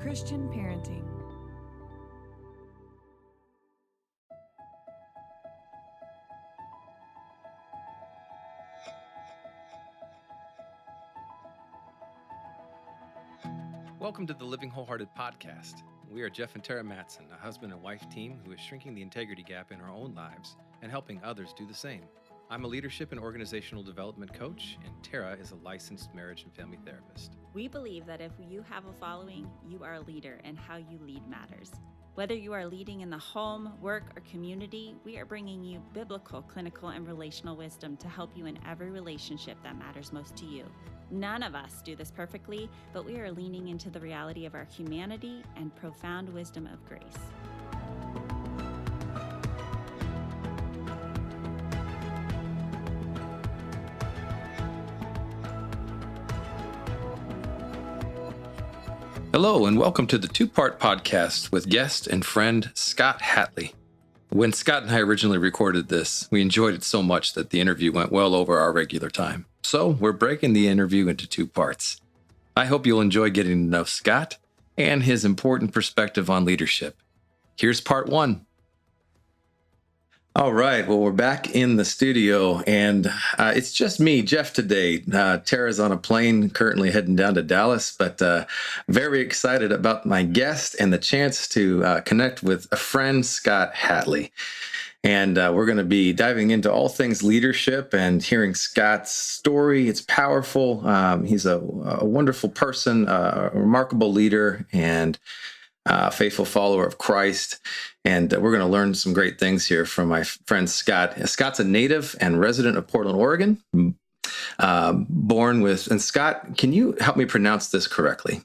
Christian parenting. Welcome to the Living Wholehearted podcast. We are Jeff and Tara Mattson, a husband and wife team who is shrinking the integrity gap in our own lives and helping others do the same. I'm a leadership and organizational development coach, and Tara is a licensed marriage and family therapist. We believe that if you have a following, you are a leader, and how you lead matters. Whether you are leading in the home, work, or community, we are bringing you biblical, clinical, and relational wisdom to help you in every relationship that matters most to you. None of us do this perfectly, but we are leaning into the reality of our humanity and profound wisdom of grace. Hello, and welcome to the two-part podcast with guest and friend Scott Hatley. When Scott and I originally recorded this, we enjoyed it so much that the interview went well over our regular time. So we're breaking the interview into two parts. I hope you'll enjoy getting to know Scott and his important perspective on leadership. Here's part one. All right. Well, we're back in the studio, and it's just me, Jeff, today. Tara's on a plane currently heading down to Dallas, but very excited about my guest and the chance to connect with a friend, Scott Hatley. And we're going to be diving into all things leadership and hearing Scott's story. It's powerful. He's a wonderful person, a remarkable leader, and a faithful follower of Christ. And we're going to learn some great things here from my friend Scott. Scott's a native and resident of Portland, Oregon, born with, and Scott, can you help me pronounce this correctly?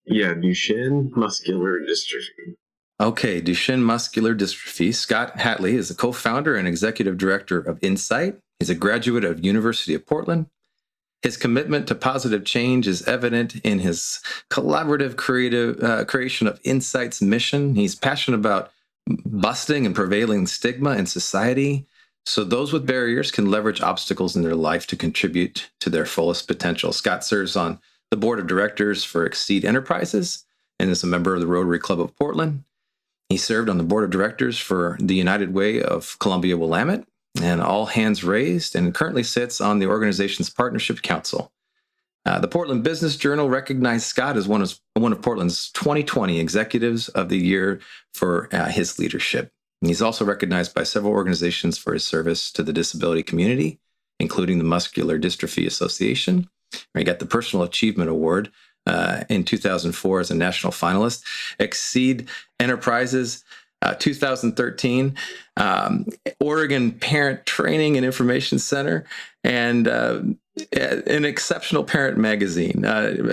Yeah, Duchenne Muscular Dystrophy. Okay, Duchenne Muscular Dystrophy. Scott Hatley is the co-founder and executive director of INCIGHT. He's a graduate of University of Portland. His commitment to positive change is evident in his collaborative creation of INCIGHT's mission. He's passionate about busting and prevailing stigma in society so those with barriers can leverage obstacles in their life to contribute to their fullest potential. Scott serves on the board of directors for INCIGHT Enterprises and is a member of the Rotary Club of Portland. He served on the board of directors for the United Way of Columbia-Willamette and All Hands Raised, and currently sits on the organization's Partnership Council. The Portland Business Journal recognized Scott as one of Portland's 2020 Executives of the Year for his leadership. He's also recognized by several organizations for his service to the disability community, including the Muscular Dystrophy Association, where he got the Personal Achievement Award in 2004 as a national finalist. INCIGHT Enterprises 2013, Oregon Parent Training and Information Center, and an Exceptional Parent magazine.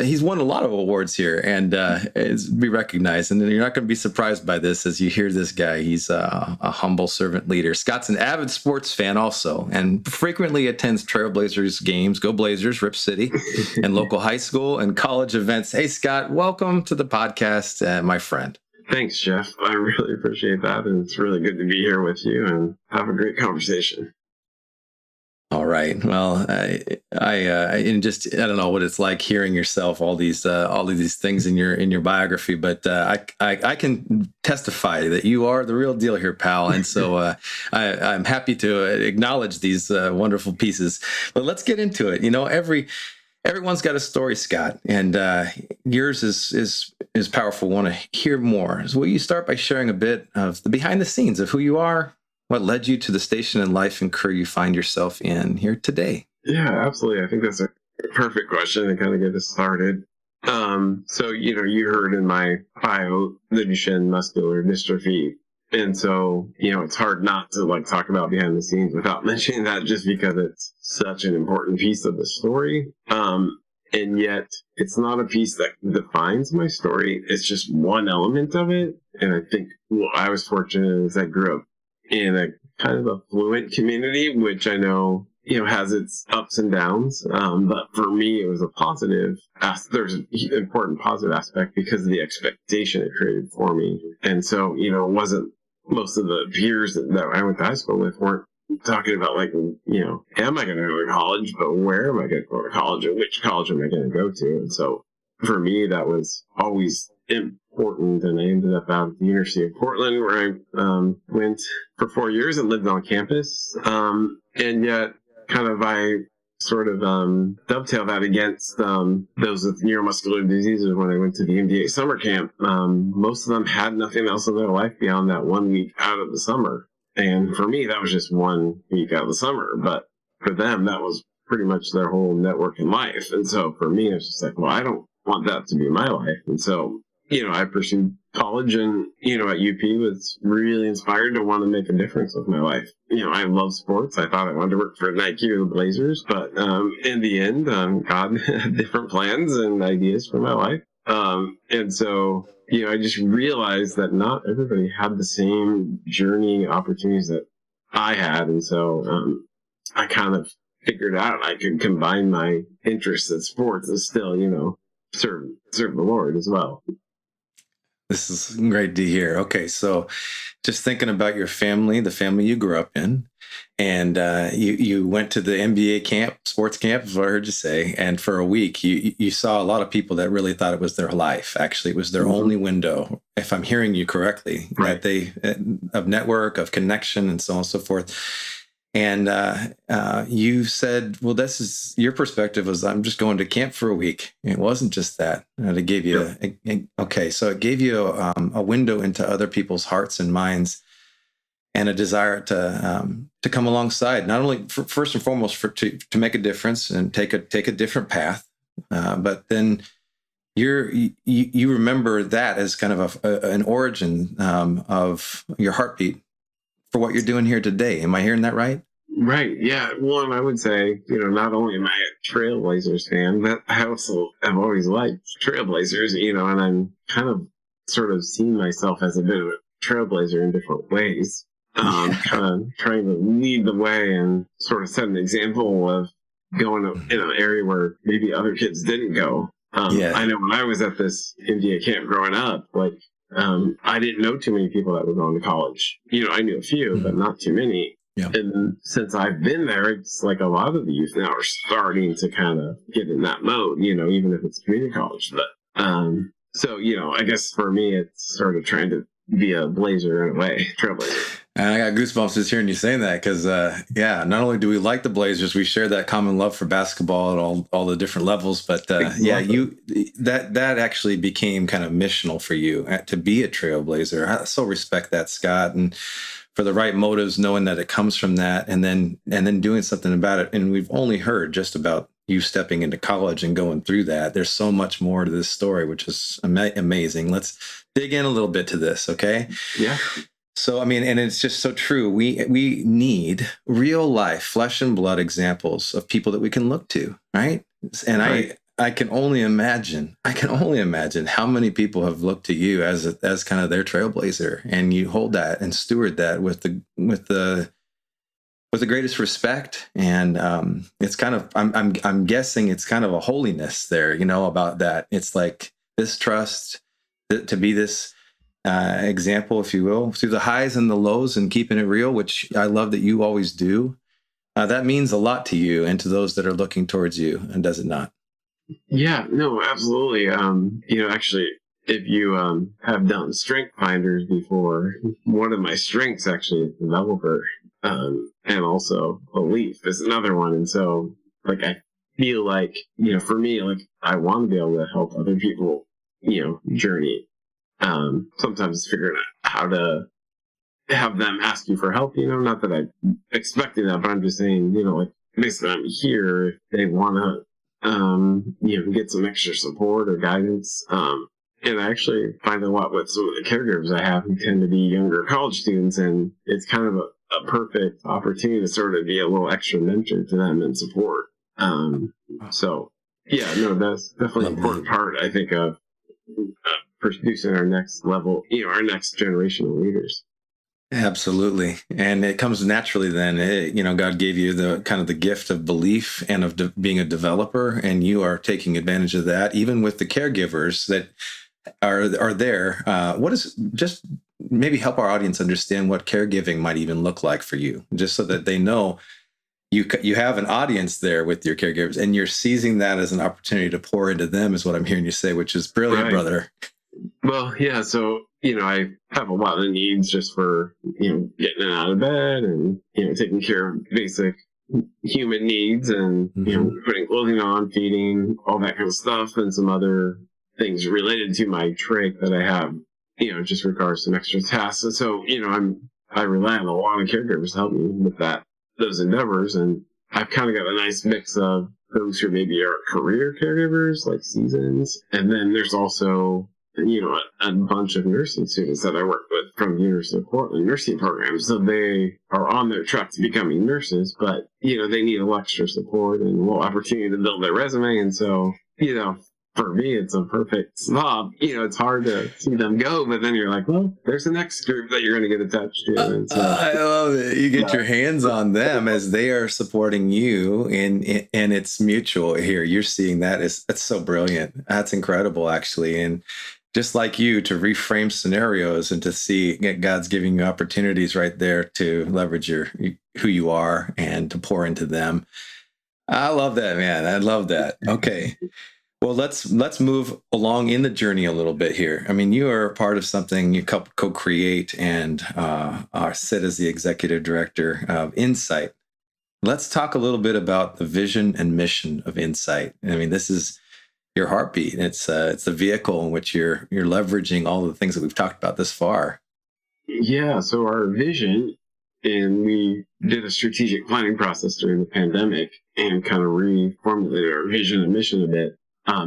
He's won a lot of awards here and is be recognized. And you're not going to be surprised by this as you hear this guy. He's a humble servant leader. Scott's an avid sports fan also, and frequently attends Trailblazers games, Go Blazers, Rip City, and local high school and college events. Hey, Scott, welcome to the podcast, my friend. Thanks, Jeff. I really appreciate that, and it's really good to be here with you and have a great conversation. All right. Well, I don't know what it's like hearing yourself all of these things in your biography, but I can testify that you are the real deal here, pal. And so I'm happy to acknowledge these wonderful pieces. But let's get into it. You know, everyone's got a story, Scott, and yours is powerful. Want to hear more? So will you start by sharing a bit of the behind the scenes of who you are? What led you to the station in life and career you find yourself in here today? Yeah, absolutely. I think that's a perfect question to kind of get us started. So, you heard in my bio, the Duchenne Muscular Dystrophy. And so, it's hard not to talk about behind the scenes without mentioning that, just because it's such an important piece of the story. And yet it's not a piece that defines my story. It's just one element of it. And I think I was fortunate as I grew up in a kind of affluent community, which I know, has its ups and downs. But for me, it was a positive. There's an important positive aspect because of the expectation it created for me. And so, it wasn't most of the peers that I went to high school with weren't talking about am I going to go to college, but where am I going to go to college and which college am I going to go to? And so for me, that was always important. And I ended up out at the University of Portland, where I went for 4 years and lived on campus. And yet kind of I sort of dovetail that against those with neuromuscular diseases. When I went to the MDA summer camp, most of them had nothing else in their life beyond that 1 week out of the summer. And for me, that was just 1 week out of the summer. But for them, that was pretty much their whole network in life. And so for me, it's just like, well, I don't want that to be my life. And so, I pursued college, and, at UP was really inspired to want to make a difference with my life. I love sports. I thought I wanted to work for Nike or the Blazers, but in the end, God had different plans and ideas for my life. And so, I just realized that not everybody had the same journey opportunities that I had. And so I kind of figured out I could combine my interests in sports and still, serve the Lord as well. This is great to hear. Okay, so just thinking about your family, the family you grew up in, and you went to the MBA camp, sports camp, is what I heard you say, and for a week, you saw a lot of people that really thought it was their life. Actually, it was their only window, if I'm hearing you correctly, right, that they of network, of connection, and so on and so forth. And you said, well, this is your perspective was, I'm just going to camp for a week. It wasn't just that. It gave you, okay, so it gave you a window into other people's hearts and minds, and a desire to come alongside, not only first and foremost to make a difference and take a different path, but then you remember that as kind of an origin of your heartbeat for what you're doing here today. Am I hearing that right? Right. Yeah. One, I would say, not only am I a Trailblazers fan, but I also have always liked Trailblazers, and I'm kind of sort of seeing myself as a bit of a trailblazer in different ways. Kind of trying to lead the way and sort of set an example of going in an area where maybe other kids didn't go. I know when I was at this India camp growing up, I didn't know too many people that were going to college. I knew a few, but not too many. Yeah. And since I've been there, it's like a lot of the youth now are starting to kind of get in that mode, even if it's community college. But so, I guess for me, it's sort of trying to be a blazer in a way, trailblazer. And I got goosebumps just hearing you saying that because, not only do we like the Blazers, we share that common love for basketball at all the different levels. But that actually became kind of missional for you to be a trailblazer. I so respect that, Scott, and for the right motives, knowing that it comes from that, and then doing something about it. And we've only heard just about you stepping into college and going through that. There's so much more to this story, which is amazing. Let's dig in a little bit to this, okay? Yeah. So, and it's just so true. We need real life, flesh and blood examples of people that we can look to, right? And right. I can only imagine how many people have looked to you as kind of their trailblazer, and you hold that and steward that with the greatest respect. And it's kind of, I'm guessing it's kind of a holiness there, about that. It's like this trust to be this example, if you will, through the highs and the lows, and keeping it real, which I love that you always do. That means a lot to you and to those that are looking towards you, and does it not? Yeah, no, absolutely. Actually, if you have done strength finders before, one of my strengths actually is developer, and also belief is another one. And so, I feel like, for me, I want to be able to help other people, journey. Sometimes figuring out how to have them ask you for help, not that I'm expecting that, but I'm just saying, basically I'm here if they want to, get some extra support or guidance. And I actually find a lot with some of the caregivers I have who tend to be younger college students, and it's kind of a perfect opportunity to sort of be a little extra mentor to them and support. So yeah, no, that's definitely an important part, I think, of producing our next level, our next generation of leaders. Absolutely. And it comes naturally then. God gave you the kind of the gift of belief and of being a developer, and you are taking advantage of that, even with the caregivers that are there. What is, just maybe help our audience understand what caregiving might even look like for you, just so that they know you have an audience there with your caregivers, and you're seizing that as an opportunity to pour into them, is what I'm hearing you say, which is brilliant, right. brother. Well, yeah. So, I have a lot of needs just for, getting out of bed and, taking care of basic human needs and, putting clothing on, feeding, all that kind of stuff, and some other things related to my trach that I have, just requires some extra tasks. And so, I rely on a lot of caregivers to help me with those endeavors. And I've kind of got a nice mix of those who maybe are career caregivers, like seasons. And then there's also, a bunch of nursing students that I work with from the University of Portland nursing programs. So they are on their track to becoming nurses, but, they need a lot extra support and a little opportunity to build their resume. And so, for me, it's a perfect stop. It's hard to see them go, but then you're like, well, there's the next group that you're going to get attached to. And so, I love it. You get your hands on them as they are supporting you, and it's mutual here. You're seeing that's so brilliant. That's incredible, actually. And just like you, to reframe scenarios and to see God's giving you opportunities right there to leverage who you are and to pour into them. I love that, man. I love that. Okay. Well, let's move along in the journey a little bit here. I mean, you are a part of something you co-create and sit as the executive director of INCIGHT. Let's talk a little bit about the vision and mission of INCIGHT. I mean, this is your heartbeat. It's the vehicle in which you're leveraging all the things that we've talked about this far. Yeah. So our vision, and we did a strategic planning process during the pandemic and kind of reformulated our vision and mission a bit.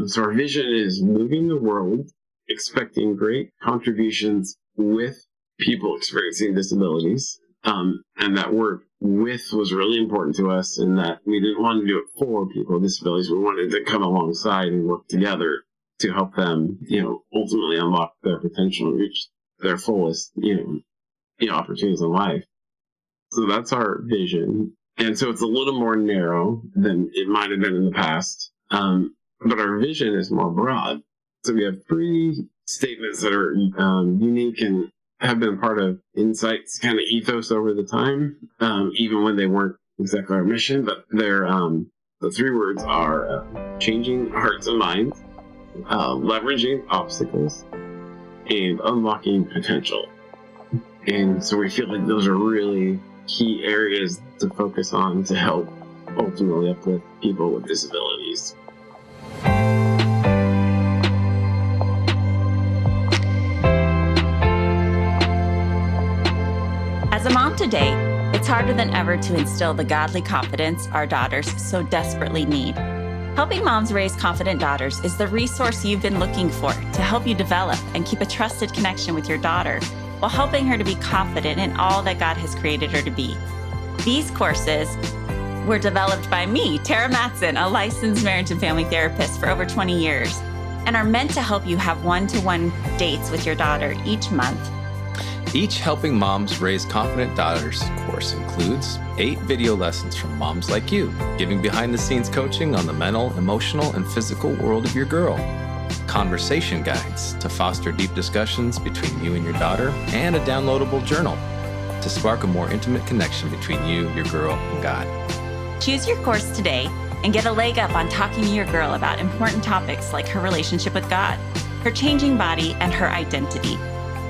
So our vision is moving the world, expecting great contributions with people experiencing disabilities. And that word with was really important to us in that we didn't want to do it for people with disabilities. We wanted to come alongside and work together to help them, ultimately unlock their potential and reach their fullest, opportunities in life. So that's our vision. And so it's a little more narrow than it might have been in the past. But our vision is more broad. So we have 3 statements that are unique and have been part of INCIGHT's kind of ethos over the time, even when they weren't exactly our mission. But they're the 3 words are changing hearts and minds, leveraging obstacles, and unlocking potential. And so we feel like those are really key areas to focus on to help ultimately uplift people with disabilities. As a mom today, it's harder than ever to instill the godly confidence our daughters so desperately need. Helping Moms Raise Confident Daughters is the resource you've been looking for to help you develop and keep a trusted connection with your daughter while helping her to be confident in all that God has created her to be. These courses were developed by me, Tara Mattson, a licensed marriage and family therapist for over 20 years, and are meant to help you have one-to-one dates with your daughter each month. Each Helping Moms Raise Confident Daughters course includes 8 video lessons from moms like you, giving behind-the-scenes coaching on the mental, emotional, and physical world of your girl, conversation guides to foster deep discussions between you and your daughter, and a downloadable journal to spark a more intimate connection between you, your girl, and God. Choose your course today and get a leg up on talking to your girl about important topics like her relationship with God, her changing body, and her identity.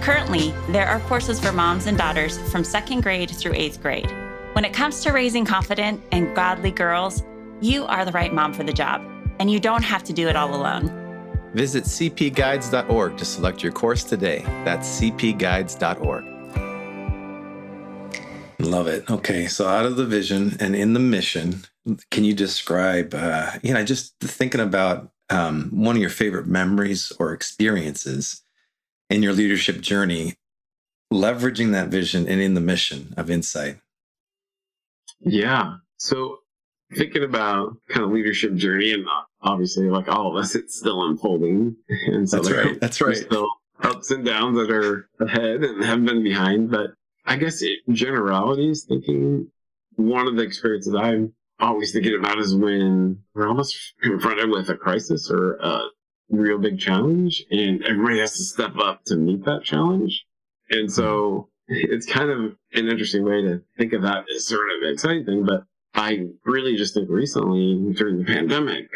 Currently, there are courses for moms and daughters from 2nd grade through 8th grade. When it comes to raising confident and godly girls, you are the right mom for the job, and you don't have to do it all alone. Visit cpguides.org to select your course today. That's cpguides.org. Love it. Okay, so out of the vision and in the mission, can you describe, just thinking about one of your favorite memories or experiences in your leadership journey, leveraging that vision and in the mission of INCIGHT? Yeah. So thinking about kind of leadership journey, and obviously, like all of us, it's still unfolding. And so That's right. Still ups and downs that are ahead and have been behind. But I guess in generalities, thinking one of the experiences I'm always thinking about is when we're almost confronted with a crisis or a real big challenge, and everybody has to step up to meet that challenge. And so it's kind of an interesting way to think of that as sort of an exciting thing. But I really just think recently during the pandemic,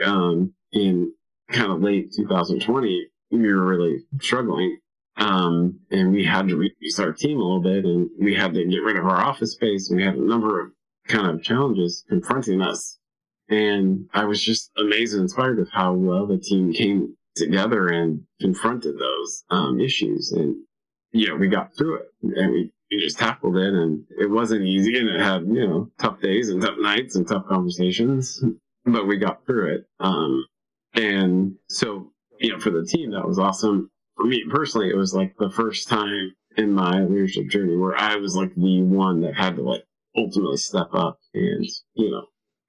in kind of late 2020, we were really struggling And we had to reduce our team a little bit, and we had to get rid of our office space, and we had a number of kind of challenges confronting us. And I was just amazed and inspired of how well the team came together and confronted those issues. And, we got through it, and we just tackled it, and it wasn't easy, and it had, tough days and tough nights and tough conversations, but we got through it. And so, for the team, that was awesome. For me personally, it was like the first time in my leadership journey where I was like the one that had to like ultimately step up and,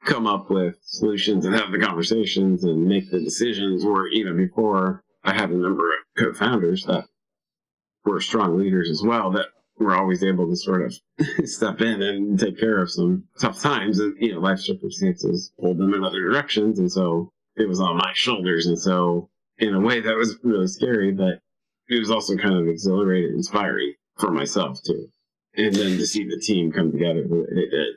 come up with solutions and have the conversations and make the decisions. Where, before I had a number of co-founders that were strong leaders as well, that were always able to sort of step in and take care of some tough times, and, life circumstances pulled them in other directions. And so it was on my shoulders. And so in a way that was really scary, but it was also kind of exhilarating, inspiring for myself too. And then to see the team come together the way they did.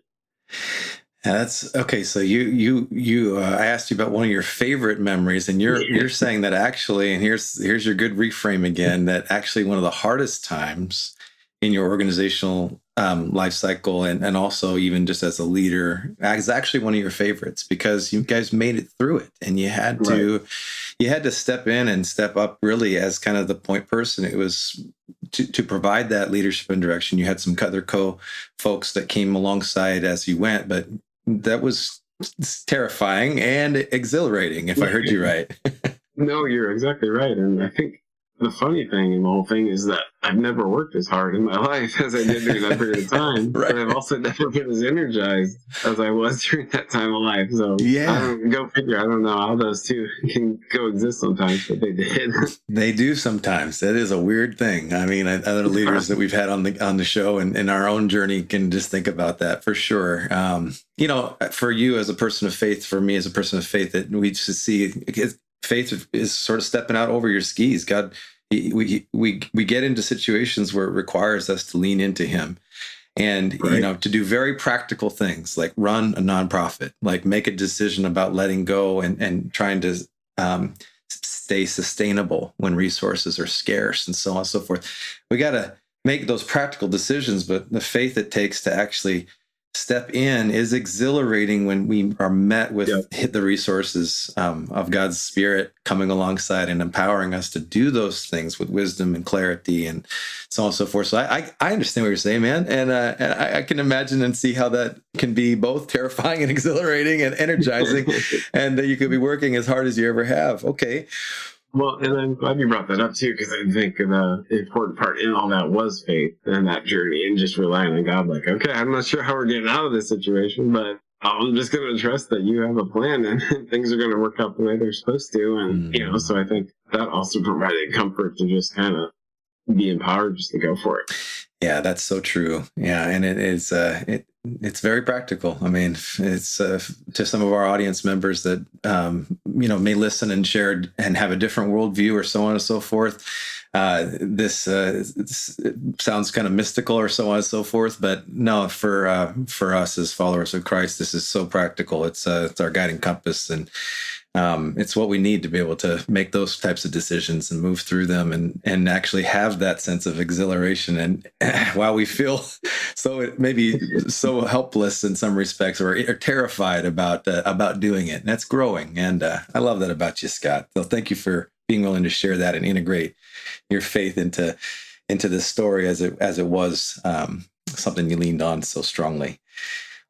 That's okay. So I asked you about one of your favorite memories, and you're saying that actually, and here's your good reframe again, that actually one of the hardest times in your organizational life cycle, and also even just as a leader, is actually one of your favorites, because you guys made it through it, and you had to step in and step up really as kind of the point person. It was to provide that leadership and direction. You had some other folks that came alongside as you went, but that was terrifying and exhilarating, if I heard you right. No, you're exactly right. And I think the funny thing in the whole thing is that I've never worked as hard in my life as I did during that period of time. Right. But I've also never been as energized as I was during that time of life. So go figure. I don't know how those two can coexist sometimes, but they did. They do sometimes. That is a weird thing. I mean, other leaders that we've had on the show and in our own journey can just think about that for sure. For you as a person of faith, for me as a person of faith, that we just see faith is sort of stepping out over your skis. God, we get into situations where it requires us to lean into Him, and to do very practical things like run a nonprofit, like make a decision about letting go and trying to stay sustainable when resources are scarce, and so on and so forth. We got to make those practical decisions, but the faith it takes to actually step in is exhilarating when we are met with the resources of God's Spirit coming alongside and empowering us to do those things with wisdom and clarity and so on and so forth. So I understand what you're saying, man. And I can imagine and see how that can be both terrifying and exhilarating and energizing, and that you could be working as hard as you ever have. Okay. Well, and I'm glad you brought that up too, because I think the important part in all that was faith and that journey, and just relying on God. Like, okay, I'm not sure how we're getting out of this situation, but I'm just going to trust that you have a plan, and things are going to work out the way they're supposed to. And, so I think that also provided comfort to just kind of be empowered just to go for it. Yeah, that's so true. Yeah, and it is. It's very practical. I mean, it's to some of our audience members that may listen and share and have a different worldview or so on and so forth. This sounds kind of mystical or so on and so forth, but no, for us as followers of Christ, this is so practical. It's our guiding compass, and it's what we need to be able to make those types of decisions and move through them and actually have that sense of exhilaration. And while we feel maybe so helpless in some respects or terrified about doing it, and that's growing. And I love that about you, Scott. So thank you for being willing to share that and integrate your faith into this story as it was something you leaned on so strongly.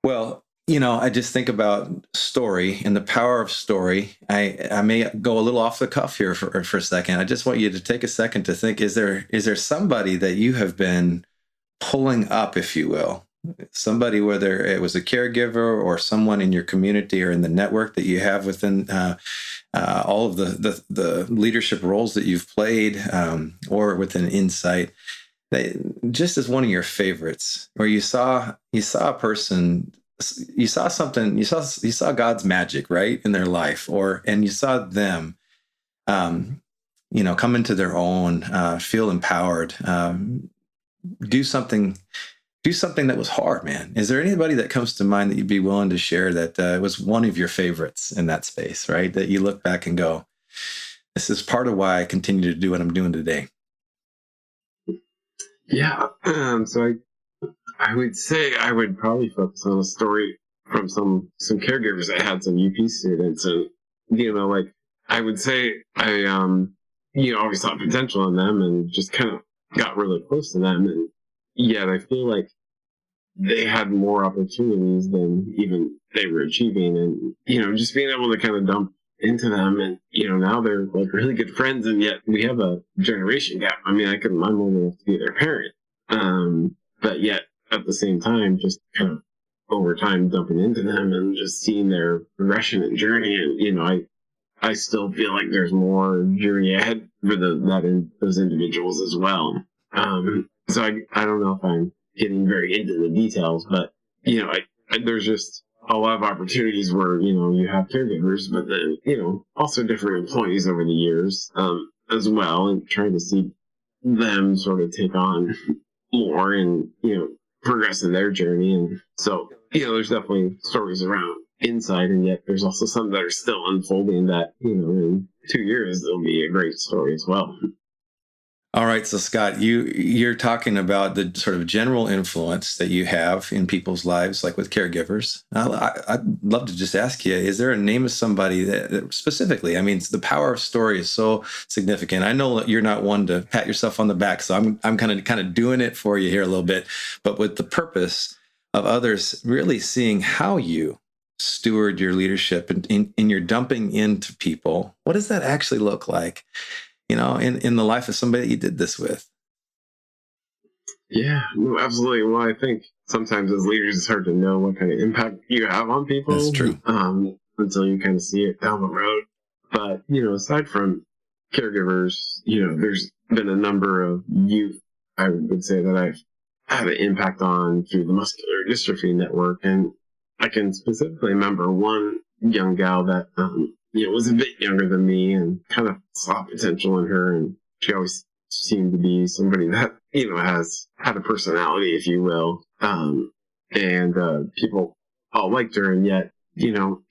Well, I just think about story and the power of story. I may go a little off the cuff here for a second. I just want you to take a second to think, is there somebody that you have been pulling up, if you will? Somebody, whether it was a caregiver or someone in your community or in the network that you have within all of the leadership roles that you've played, or within INCIGHT, just as one of your favorites, where you saw a person, you saw something, you saw God's magic, right, in their life, and you saw them, come into their own, feel empowered, do something that was hard, man. Is there anybody that comes to mind that you'd be willing to share that was one of your favorites in that space, right? That you look back and go, this is part of why I continue to do what I'm doing today. Yeah. So I would say I would probably focus on a story from some caregivers. I had some UP students, and like I would say I always saw potential in them, and just kind of got really close to them, and yet I feel like they had more opportunities than even they were achieving, and just being able to kind of dump into them, and now they're like really good friends, and yet we have a generation gap. I mean, I'm old enough to be their parent, but yet at the same time, just kind of over time dumping into them and just seeing their progression and journey, and I still feel like there's more journey ahead for those individuals as well. So I don't know if I'm getting very into the details, but there's just a lot of opportunities where you have caregivers, but then also different employees over the years as well, and trying to see them sort of take on more and progress in their journey. And so there's definitely stories around INCIGHT, and yet there's also some that are still unfolding that in 2 years there'll be a great story as well. All right, so Scott, you're talking about the sort of general influence that you have in people's lives, like with caregivers. I'd love to just ask you, is there a name of somebody that specifically? I mean, the power of story is so significant. I know that you're not one to pat yourself on the back, so I'm kind of doing it for you here a little bit, but with the purpose of others really seeing how you steward your leadership and in your dumping into people. What does that actually look like? In the life of somebody that you did this with? Yeah, no, absolutely. Well, I think sometimes as leaders, it's hard to know what kind of impact you have on people. That's true. Until you kind of see it down the road. But, aside from caregivers, there's been a number of youth, I would say, that I've had an impact on through the Muscular Dystrophy Network. And I can specifically remember one young gal that, was a bit younger than me and kind of saw potential in her. And she always seemed to be somebody that, has had a personality, if you will. And people all liked her, and yet,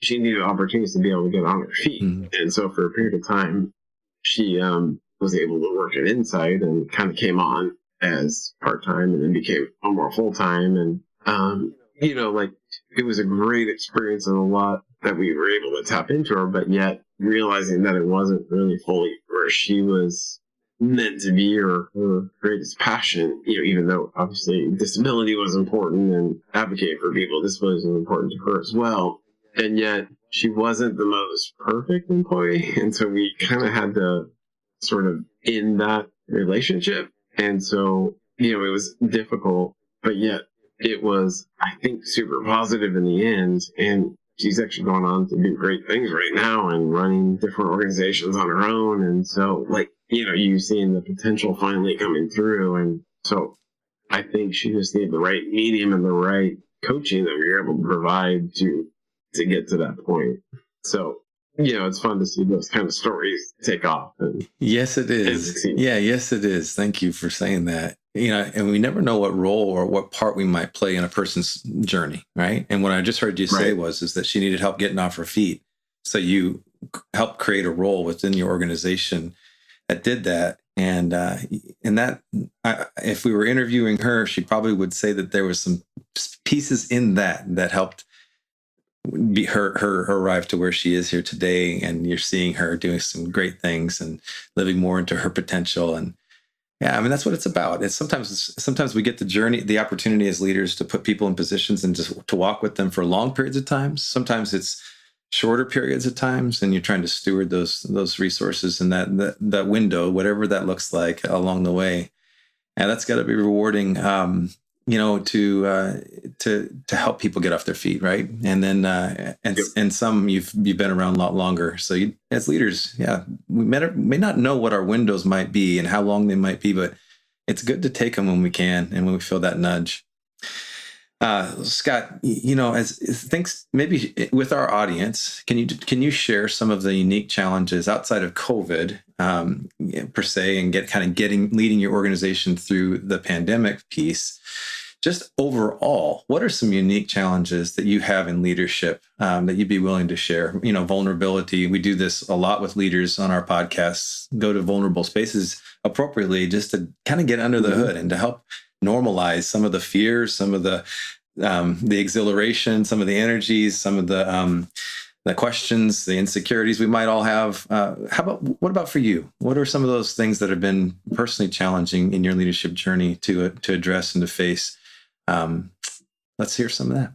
she needed opportunities to be able to get on her feet. Mm-hmm. And so for a period of time, she was able to work at INCIGHT and kind of came on as part-time and then became more full-time. And, it was a great experience and a lot that we were able to tap into her, but yet realizing that it wasn't really fully where she was meant to be or her greatest passion, even though obviously disability was important and advocating for people with disabilities was important to her as well. And yet she wasn't the most perfect employee. And so we kind of had to sort of end that relationship. And so, it was difficult, but yet it was, I think, super positive in the end. And she's actually gone on to do great things right now and running different organizations on her own. And so, you seeing the potential finally coming through. And so I think she just needed the right medium and the right coaching that we were able to provide to get to that point. So, it's fun to see those kind of stories take off. Yes, it is. Yeah, yes, it is. Thank you for saying that. And we never know what role or what part we might play in a person's journey, right? And what I just heard you say is that she needed help getting off her feet. So you helped create a role within your organization that did that. And that, if we were interviewing her, she probably would say that there was some pieces in that helped be her arrive to where she is here today. And you're seeing her doing some great things and living more into her potential. And yeah, I mean, that's what it's about. It's sometimes we get the opportunity as leaders to put people in positions and just to walk with them for long periods of time. Sometimes it's shorter periods of times, and you're trying to steward those resources and that window, whatever that looks like along the way. And that's got to be rewarding, to help people get off their feet, right? And then and some you've been around a lot longer. So as leaders, we may not know what our windows might be and how long they might be, but it's good to take them when we can and when we feel that nudge. Scott, as things maybe with our audience, can you share some of the unique challenges outside of COVID per se, and leading your organization through the pandemic piece? just overall, what are some unique challenges that you have in leadership that you'd be willing to share? Vulnerability. We do this a lot with leaders on our podcasts, go to vulnerable spaces appropriately just to kind of get under the hood and to help normalize some of the fears, some of the exhilaration, some of the energies, some of the questions, the insecurities we might all have. What about for you? What are some of those things that have been personally challenging in your leadership journey to address and to face? Let's hear some of that.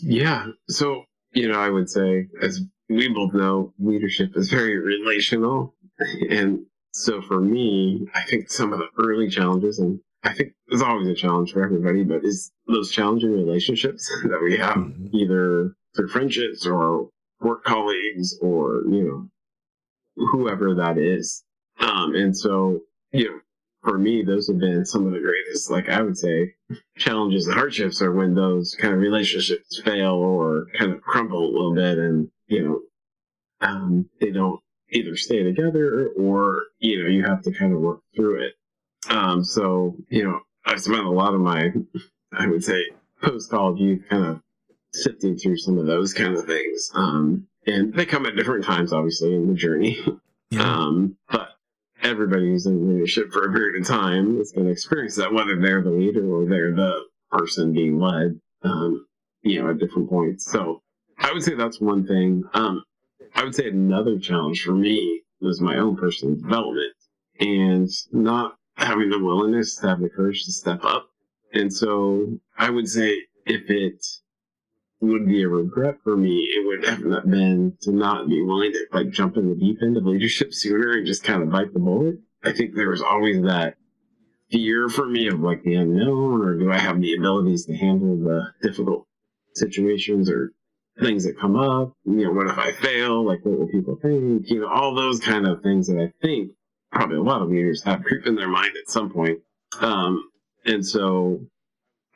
Yeah. So, I would say, as we both know, leadership is very relational. And so for me, I think some of the early challenges, and I think there's always a challenge for everybody, but is those challenging relationships that we have, either through friendships or work colleagues or, whoever that is. And so, for me, those have been some of the greatest, I would say, challenges and hardships are when those kind of relationships fail or kind of crumble a little bit and, they don't either stay together or, you have to kind of work through it. So, I've spent a lot of my, I would say, post-college youth kind of sifting through some of those kind of things. And they come at different times, obviously, in the journey. But everybody who's in leadership for a period of time is going to experience that, whether they're the leader or they're the person being led, at different points. So I would say that's one thing. I would say another challenge for me was my own personal development and not having the willingness to have the courage to step up. And so I would say if it would be a regret for me, it would have been to not be willing to jump in the deep end of leadership sooner and just kind of bite the bullet. I think there was always that fear for me of the unknown, or do I have the abilities to handle the difficult situations or things that come up? What if I fail? What will people think? All those kind of things that I think probably a lot of leaders have creep in their mind at some point. And so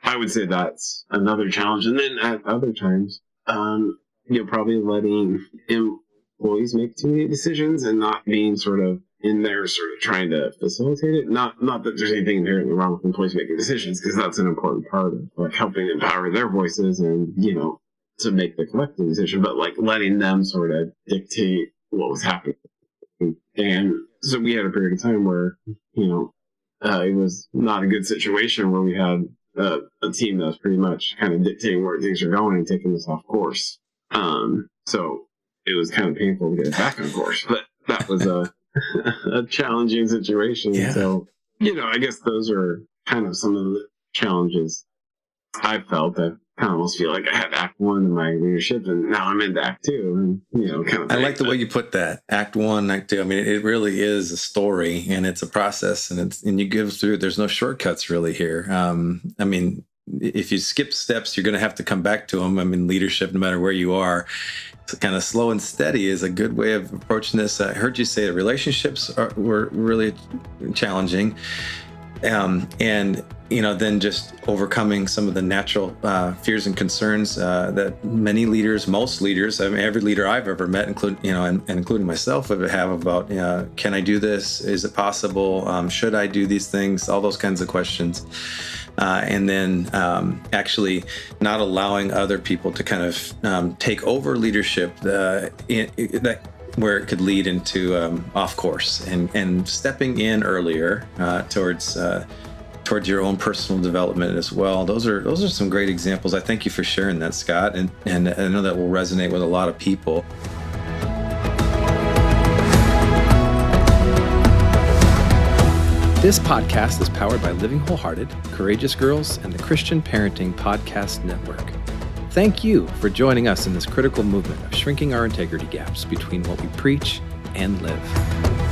I would say that's another challenge. And then at other times, probably letting employees make too many decisions and not being sort of in there sort of trying to facilitate it. Not that there's anything inherently wrong with employees making decisions, because that's an important part of helping empower their voices and, to make the collective decision, but letting them sort of dictate what was happening. And so we had a period of time where, it was not a good situation where we had a team that was pretty much kind of dictating where things are going and taking us off course. So it was kind of painful to get it back on course, but that was a challenging situation. Yeah. So, I guess those are kind of some of the challenges I felt. I kind of almost feel like I had Act 1 in my leadership, and now I'm into Act 2. And, kind of. I like the way you put that. Act 1, Act 2. I mean, it really is a story, and it's a process, and you give through it. There's no shortcuts really here. I mean, if you skip steps, you're going to have to come back to them. I mean, leadership, no matter where you are, it's kind of slow and steady is a good way of approaching this. I heard you say the relationships were really challenging. And, then just overcoming some of the natural fears and concerns that most leaders, I mean, every leader I've ever met, including myself, have about, can I do this? Is it possible? Should I do these things? All those kinds of questions. And then actually not allowing other people to kind of take over leadership where it could lead into off course, and stepping in earlier towards your own personal development as well. Those are some great examples. I thank you for sharing that, Scott, and I know that will resonate with a lot of people. This podcast is powered by Living Wholehearted, Courageous Girls, and the Christian Parenting Podcast Network. Thank you for joining us in this critical movement of shrinking our integrity gaps between what we preach and live.